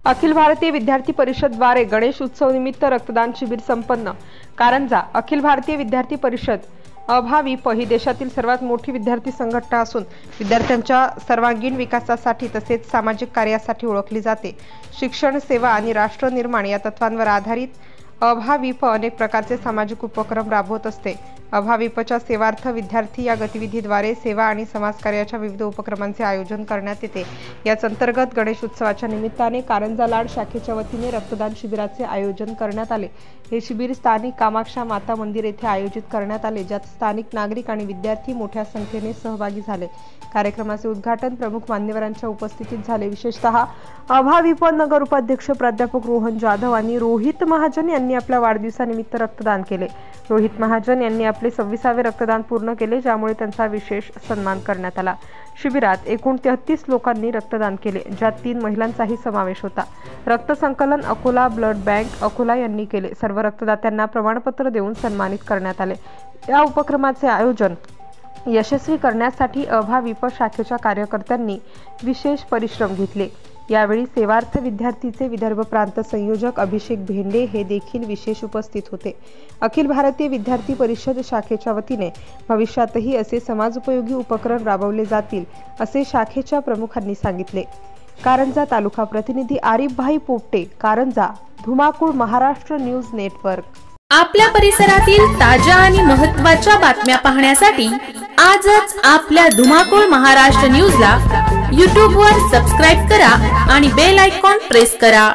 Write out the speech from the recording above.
अखिल भारतीय विद्यार्थी परिषद द्वारे गणेश उत्सव निमित्त रक्तदान शिबिर संपन्न। कारंजा अखिल भारतीय विद्यार्थी परिषद अभाविप ही देशातील सर्वात मोठी विद्यार्थी संघटना असून विद्यार्थ्यांच्या सर्वांगीण विकासासाठी तसेच सामाजिक कार्यासाठी ओळखली जाते। शिक्षण, सेवा आणि राष्ट्र निर्माण या तत्वांवर आधारित अभाविप अनेक प्रकारचे सामाजिक उपक्रम राबवत असते। अभाविपच्या सेवार्थ विद्यार्थी या गतिविधीद्वारे सेवा आणि समाजकार्याच्या विविध उपक्रमांचे आयोजन करण्यात येते। याच अंतर्गत गणेश उत्सवाच्या निमित्ताने कारंजा लाड शाखेच्या वतीने रक्तदान शिबिराचे आयोजन करण्यात आले। हे शिबिर स्थानिक कामाक्षा माता मंदिर येथे आयोजित करण्यात आले, ज्यात स्थानिक नागरिक आणि विद्यार्थी मोठ्या संख्येने सहभागी झाले। कार्यक्रमाचे उद्घाटन प्रमुख मान्यवरांच्या उपस्थितीत झाले। विशेषतः अभाविप नगर उपाध्यक्ष प्राध्यापक रोहन जाधव आणि रोहित महाजन यांनी आपल्या वाढदिवसानिमित्त रक्तदान केले। रोहित महाजन यांनी आपले 26वे रक्तदान पूर्ण केले, ज्यामुळे त्यांचा विशेष सन्मान करण्यात आला। शिबिरात एकूण 33 लोकांनी रक्तदान केले, ज्यात 3 महिलांचाही समावेश होता। रक्त संकलन अकोला ब्लड बँक अकोला यांनी केले। सर्व रक्तदात्यांना प्रमाणपत्र देऊन सन्मानित करण्यात आले। या उपक्रमाचे आयोजन यशस्वी करण्यासाठी अभाविप शाखेच्या कार्यकर्त्यांनी विशेष परिश्रम घेतले। यावेळी सेवार्थ विद्यार्थीचे विदर्भ प्रांत संयोजक अभिषेक भेंडे हे देखील विशेष उपस्थित होते। अखिल भारतीय विद्यार्थी परिषद शाखेच्या वतीने भविष्यातही असे समाजोपयोगी उपक्रम राबवले जातील, असे शाखेच्या प्रमुखांनी सांगितले। कारंजा तालुका प्रतिनिधी आरिफभाई पोपटे, कारंजा, धुमाकूळ, महाराष्ट्र न्यूज नेटवर्क। आपल्या परिसरातील ताज्या आणि महत्त्वाच्या बातम्या पाहण्यासाठी आजच आपल्या धुमाकूळ महाराष्ट्र न्यूजला YouTube वर सबस्क्राइब करा आणि बेल आयकॉन प्रेस करा।